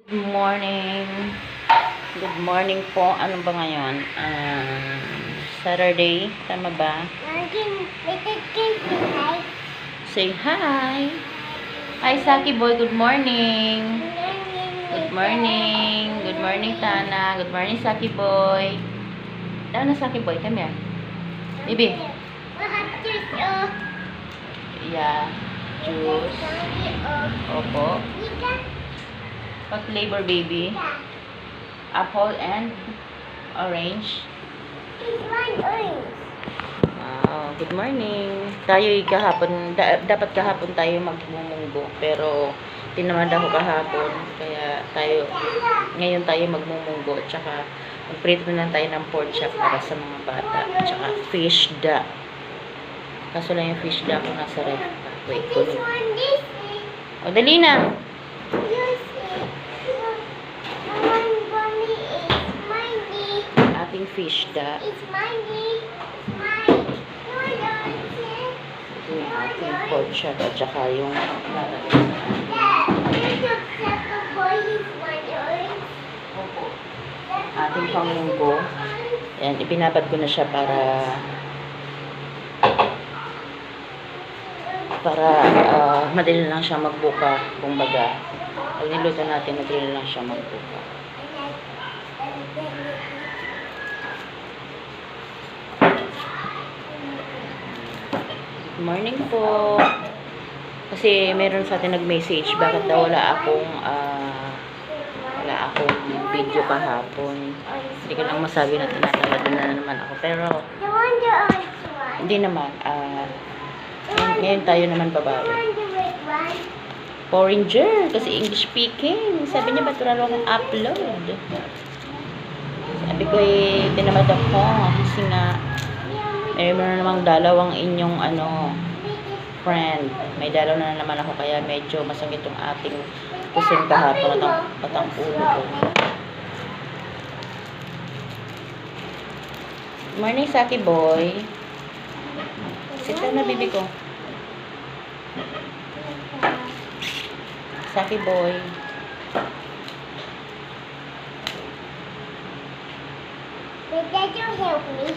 Good morning. Good morning po. Ano ba ngayon? Saturday. Tama ba? Say hi. Hi, Saki boy. Good morning. Good morning. Good morning, Tana. Good morning, Saki boy. Tana, Saki boy. Come here. Baby. Yeah. Juice. Opo. What flavor, baby? Apple and orange. Good morning. Tayo kahapon, dapat kahapon tayo magmumunggo, pero tinamad ako kahapon, kaya ngayon tayo magmumunggo, at saka magprito na lang tayo ng pork chop para sa mga bata, at saka fish da. Kaso lang yung fish da ko nasa ref. Wait, kunin. O, dali na. Ating fish da. Yung ating pork chop at saka yung ating pamunggo. Ayan, ipinabad ko na siya para madali lang siya magbuka. Kumbaga, pag niluto natin, madali lang siya magbuka. Good morning po. Kasi meron sa atin nag-message bakit daw wala akong video kahapon. Hindi ko lang masabi na tinatamad na naman ako. Pero hindi naman. Ngayon tayo naman babae. Foreigner. Kasi English speaking. Sabi niya ba't wala akong upload? Sabi ko tinamad ako. Kasi nga meron namang dalawang inyong friend. May dalaw na naman ako, kaya medyo masakit yung ating kusing kahapon at ang ulo ko. Good morning, Saki boy. Sit down na, bibi ko. Saki boy. Did you help me?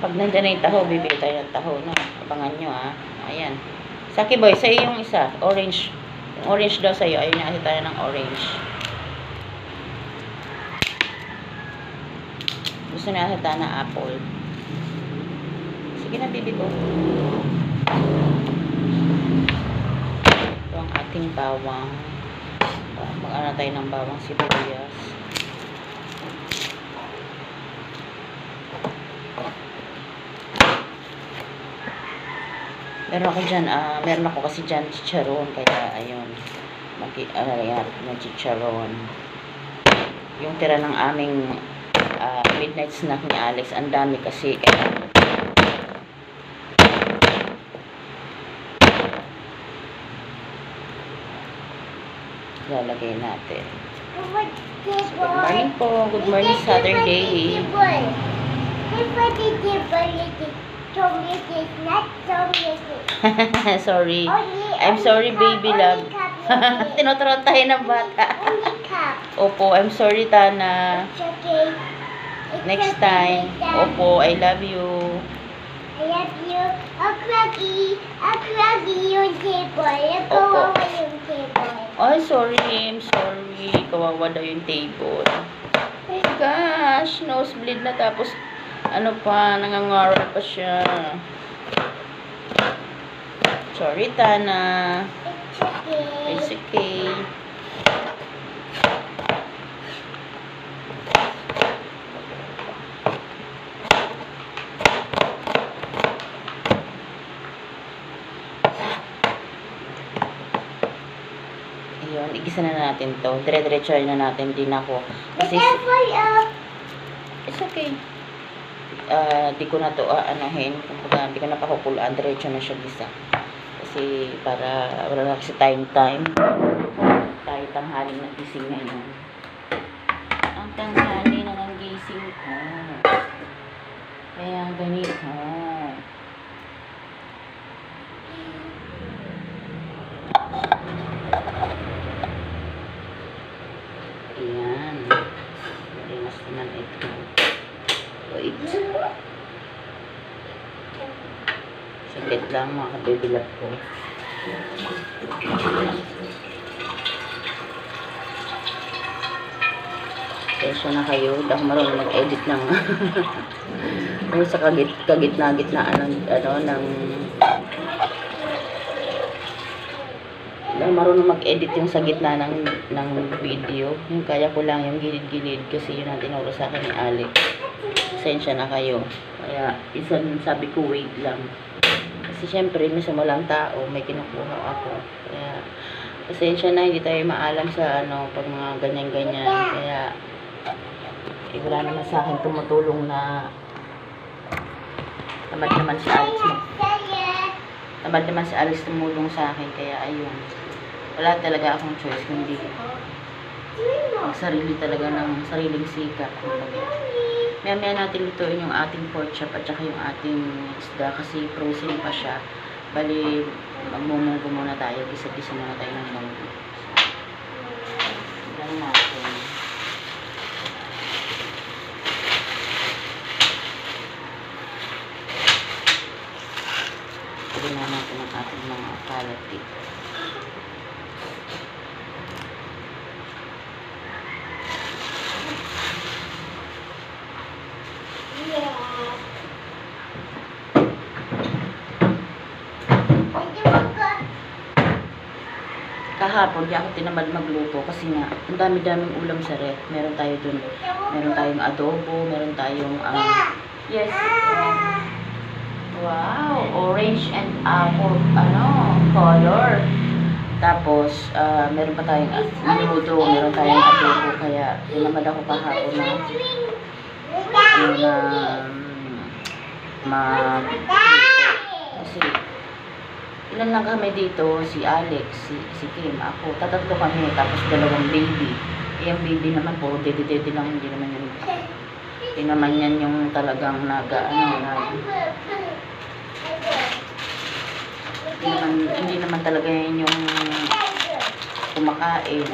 Pag nandyan na yung taho, bibili tayo ng taho, no? Abangan nyo, Ayan. Saki boy, sa'yo yung isa. Orange. Yung orange daw sa'yo. Ayun na kasi tayo ng orange. Gusto na kasi tayo ng apple. Sige na, bibi ko. Ito ang ating bawang. Mag-ano tayo ng bawang sibuyas. Meron ako kasi dyan chicharon, kaya ayun, chicharon. Yung tira ng aming midnight snack ni Alex, ang dami kasi, kaya lalagay natin. Good morning po, good morning Saturday. Sorry. I'm sorry, baby love. Tinuturuan tayo ng bata. Opo, I'm sorry, Tana. Next time. Opo, I love you. I love you. Akragi yung table. Kawawa yung table. Ay, sorry. I'm sorry. Kawawa daw yung table. Oh my gosh. Nosebleed na, tapos ano pa, nangangaral pa siya. Sorry, Tana. It's okay. It's okay. Ayun, igisa na natin to. Dire-diretso na natin din ako. Kasi it's okay. Di ko na to anuhin. Kumbaga, di ko na pakukulaan. Diretso na siya gisa. Kasi para wala na kasi time. Tayo tanghali na gising ngayon. Ang tanghali na ng gising ko. Kaya ganito. lang mga kabibilap ko. Pasensya na kayo, dahil marunong mag-edit ng yung sa kagitna-gitnaan ng dahil marunong mag-edit yung sa gitna ng video. Yung kaya ko lang yung gilid-gilid kasi yun ang tinuro sa akin ni Alex. Pasensya na kayo. Kaya isang sabi ko wait lang. Kasi syempre may sumulang tao, may kinukuha ako. Kaya pasensya na, hindi tayo maalam sa pag mga ganyan-ganyan. Kaya wala naman sa akin tumutulong na tamad naman si Alex tumulong sa akin, kaya ayun, wala talaga akong choice kundi magsarili talaga ng sariling sikap. Maya natin lutuin yung ating pork chop at saka yung ating isda kasi frozen pa siya. Bali magmumunggo muna tayo, gisa-gisa muna tayo ng munggo. Lang natin. Pagin na natin ang ating mga carrot dito. Kahapon, di ako tinamad magluto kasi nga, ang dami-daming ulam sa ref. Meron tayo dun, meron tayong adobo, meron tayong, yes, wow, orange and apple, color. Tapos, meron pa tayong minuto, meron tayong adobo, kaya tinamad ako kahapon na, magluto. Kasi, ilan lang kami dito, si Alex, si Kim, ako, tatatlo kami, tapos dalawang baby. Yung baby naman, puro dede-dede lang, hindi naman yan yung talagang hindi naman talaga yan yung kumakain.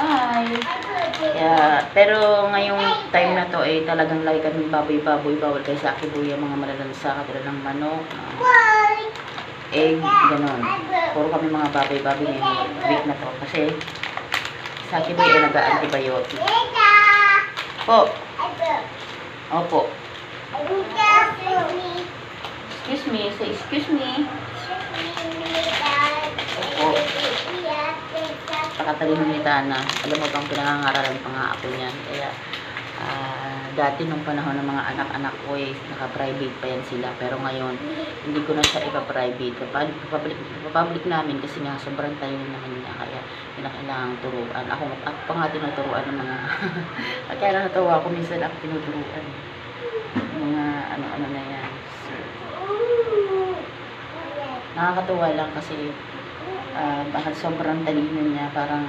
Hi! Kaya, pero ngayong time na to, talagang lagi kami baboy-baboy, bawal kayo sa akibuya, mga malalansa, katulad ng manok, egg, ganon. Puro kami mga baboy-baboy ngayong week na to. Kasi, sa akibuya ay nag-antibiotic. Po. Opo. Excuse me. Say excuse me. Opo. Pakatalino ni Tana. Alam mo bang pinangangaralan pa nga ako niyan. Kaya, dati nung panahon ng mga anak-anak ko naka-private pa yan sila. Pero ngayon, hindi ko na siya ipa-private. Public namin kasi nga sobrang tayo naman niya. Kaya, kailangang turuan. Ako pa nga tinuturuan ng mga kaya nakatawa ako minsan ako tinuturuan. Mga ano na yan. So, nakakatuwa lang kasi bakit sobrang talino niya. Parang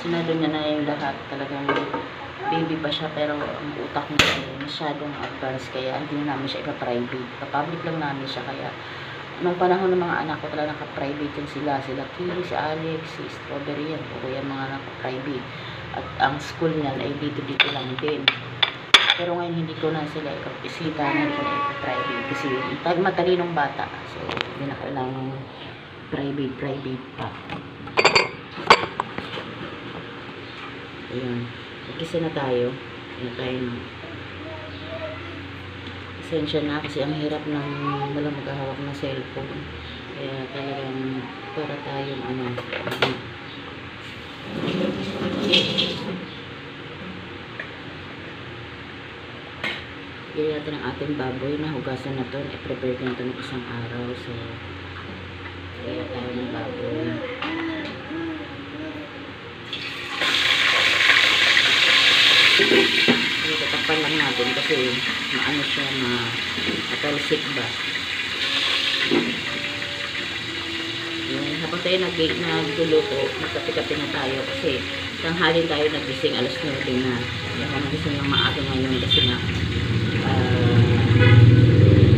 sinado niya na yung lahat. Talagang baby pa siya pero ang utak niya masyadong advanced kaya hindi na namin siya ipa-private. Pa-public lang namin siya kaya nung panahon ng mga anak ko talaga naka-private yun sila Kim, si Alex, si Strawberry yan puro yan mga naka-private at ang school niyan ay dito lang din pero ngayon hindi ko na sila isita na hindi ko na ipa-private kasi matalinong bata so hindi na kailangan private pa. Ayan. Mag-isa na tayo. Pasensya na kasi ang hirap ng wala maghahawak ng cellphone. Kaya talagang para tayong Gawin natin ang ating baboy na hugasan na to. I-prepare ko na ito ng isang araw. So, kaya tayo ng baboy. Tatakpan lang natin kasi maano siya matalsik ba. Habang tayo nagluluto, magkape-kape na tayo kasi tanghalin tayo nagising alas 9 na. Kaya ako nagising ng maaga ngayon kasi nga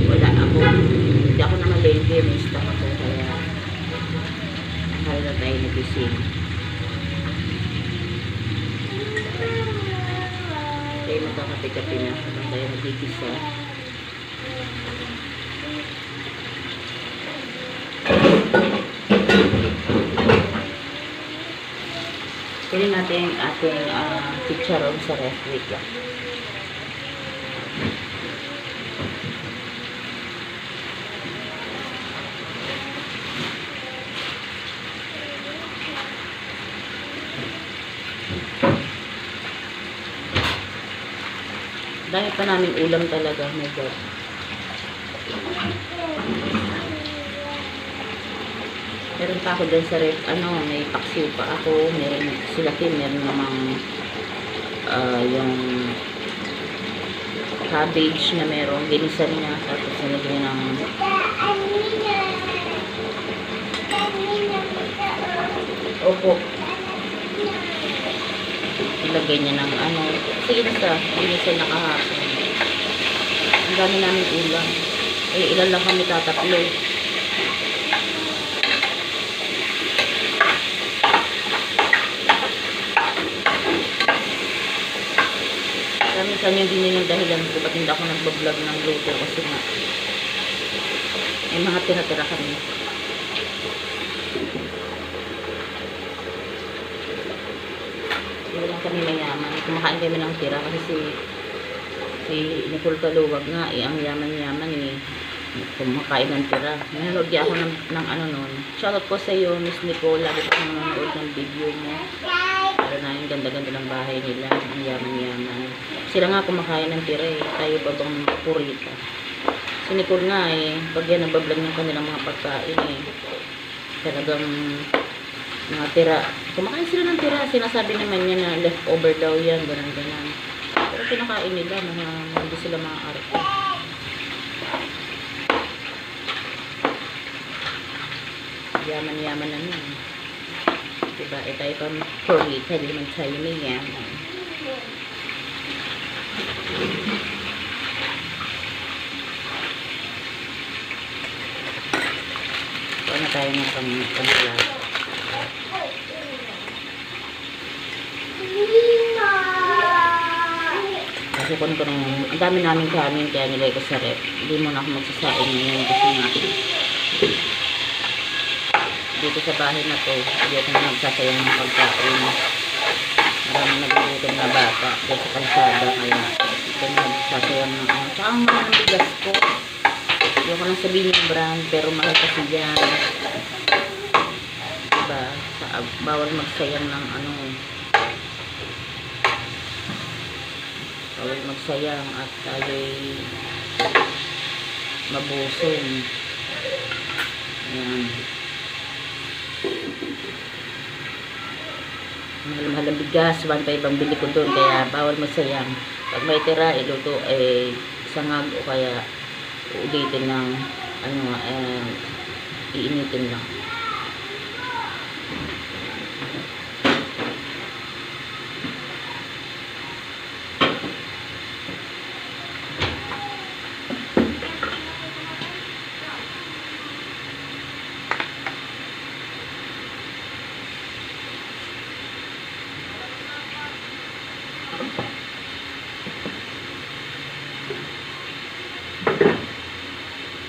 wala ako, hindi ako na malengke, may stock ako kaya tanghalin na tayo nagising. Tayo magkakape-kape na habang tayo nagigisa. Kunin natin yung ating chicharon sa ref. Wait lang. Dahil pa namin ulam talaga. My God. Meron pa ako dyan sa ref. May paksiw pa ako. Meron sila Kim. Meron namang yung cabbage na meron. Ginisan niya. Tapos nilagyan ng opo. Ilagay niya ng sige na sa. Ginisan na kahapon. Ang dami namin ulam. Ilan lang kami tatatlo. Minsan yun din yung dahilan ko ba't hindi ako nagbablog ng luto kasi nga may mga tira-tira kami. Hindi lang kami mayaman. Kumakain kami ng tira kasi si Nicole Kaluwag nga ang yaman-yaman kumakain ng tira. Nanonood ako ng nun. Shoutout po sa iyo, Miss Nicole. Lagi ko nanonood ng video mo. Para na yung ganda-ganda ng bahay nila. Ang yaman-yaman. Sila nga kumakain ng tira tayo ba bang purita? Si Nicole nga pag yan nabablog yung kanilang mga pagkain talagang mga tira. Kumakain sila ng tira. Sinasabi naman niya na leftover daw yan, ganun-ganun. Pero kinakain nila, hindi sila mga arte. Yaman-yaman na nun. Diba? Tayo pa purita, hindi naman tayo may yaman. Ito na tayo ng panglalat. Kasi kung ang dami namin kanin kaya nilay ko sa rep. Hindi mo na ako magsasain ngayon kasi nga dito sa bahay na to hindi ako nagsasayang ng pagkain. Maraming nagugutom na bata dito sa kalsada kaya ito nagsasayang ng tsaka ang mahal ng bigas ko. Hindi ko lang sabihin yung brand pero mahal kasi yan. Diba? Bawal magsayang ng bawal magsayang at tayo'y mabusong. Ayan. Mahal ang bigas, 1.5 ang bili ko doon kaya bawal magsayang. Pag may tira, iluto sangag o kaya uulitin ng iinitin lang.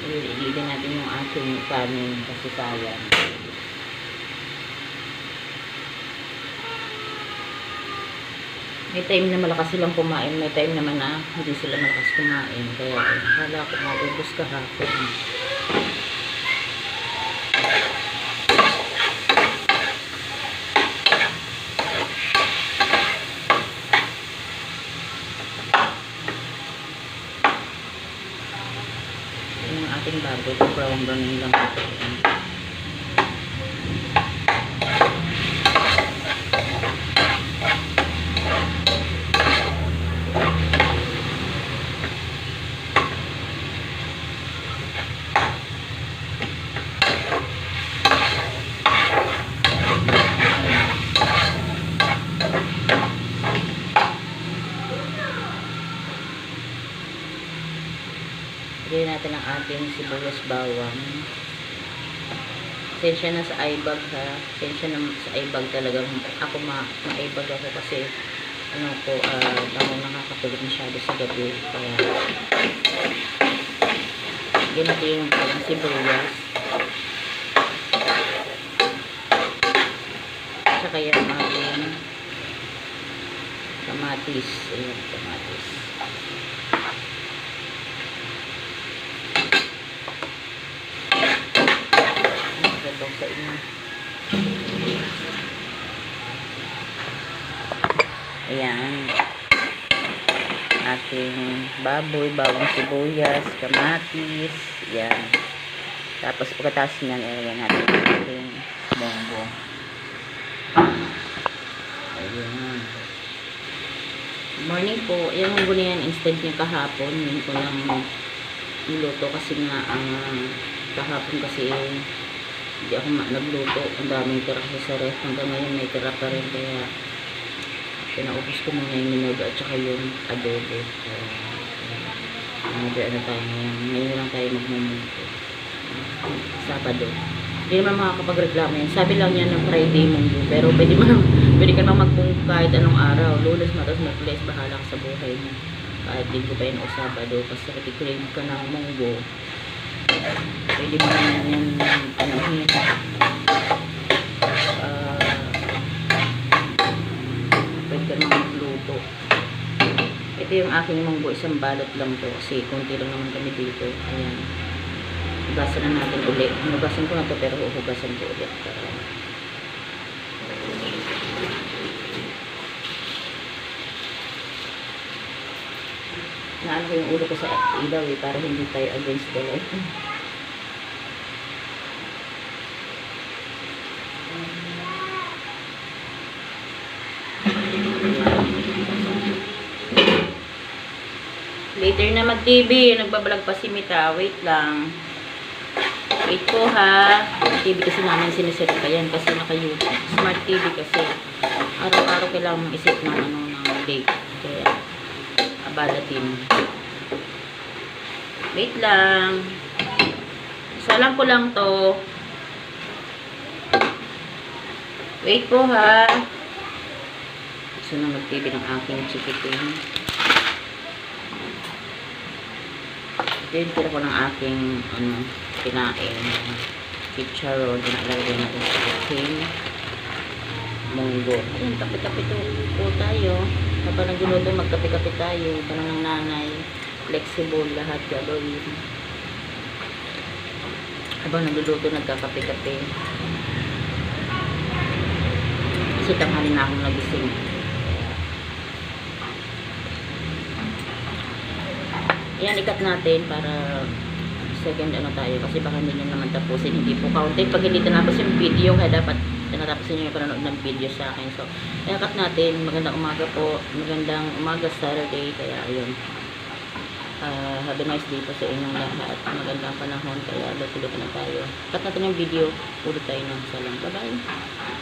Ililin natin yung ating kanin kasi sayang. May time na malakas silang kumain, may time naman na hindi sila malakas kumain. Kaya akala ko maubos kahapon. Yung ating baboy, brown-brown lang ito. Lagyan natin ang ating sibuyas bawang. Sensya na sa ibag ha. Sensya na sa ibag talagang ako ma-ibag ako kasi ako nakakatulog masyado sa gabi. Kaya lagyan natin yung sibuyas. Tsaka yung ating kamatis. Ayan, kamatis. Ito sa inyo. Ayan. Ating baboy, bawang sibuyas, kamatis. Ayan. Tapos pagkatapos niyan, ayan natin ating munggo. Ayan. Good morning po. Ayan munggo na yan. Instant yung kahapon. Yun ko lang niluto kasi nga kahapon kasi hindi ako nagluto. Ang daming tira kasi sa ref. Hanggang ngayon may tira pa rin. Kaya pinaubos ko muna yung minudo at saka yung adobo. Ano tayo ngayon. Ngayon lang tayo magmumunggo. Sabado. Hindi naman makakapagreklamo yan. Sabi lang niya ng Friday munggo. Pero pwede ka naman magmunggo kahit anong araw. Lunes, Martes, Merkules, bahala ka sa buhay mo. Kahit linggo pa yun o Sabado. Kasi crave ka ng munggo. Pwede mo naman yan anuhin. Pwede ka naman magluto. Ito yung aking munggo. Isang balot lang to. Kasi konti lang naman kami dito. Ayan. Hugasan na natin ulit. Hugasan ko na to pero hugasan ko ulit. Naano ko yung ulo ko sa ilaw para hindi tayo against the light. Later na mag-TV. Nagbablog pa si Mita. Wait lang. Wait po ha. TV kasi namin siniset pa yan kasi naka-YouTube. Smart TV kasi araw-araw kailangan isip ng ng date. Kaya abala din. Wait lang. Salang ko lang to. Wait po ha. Gusto na mag-TV ng aking chikiting. Ito yung tira ko ng aking kinain. Chicharon. Dinalagay natin sa aking munggo. Ayun, kape-kape po tayo. Habang nagluluto, magkape-kape tayo. Ganun ng nanay. Flexible lahat gagawin. Habang nagluluto, nagkakape-kape. Kasi tanghali na akong nagising. Ayan, ikat natin para second tayo kasi baka hindi nyo naman tapusin, hindi po counted pag hindi tinapos yung video, kaya dapat tinatapos nyo yung panonood ng video sa akin. So, ikat natin. Magandang umaga po, magandang umaga Saturday, kaya ayun, have a nice day po sa inyong lahat, magandang panahon, kaya luto-luto na tayo. Ikat natin yung video, ulit tayo ng salang. Bye bye.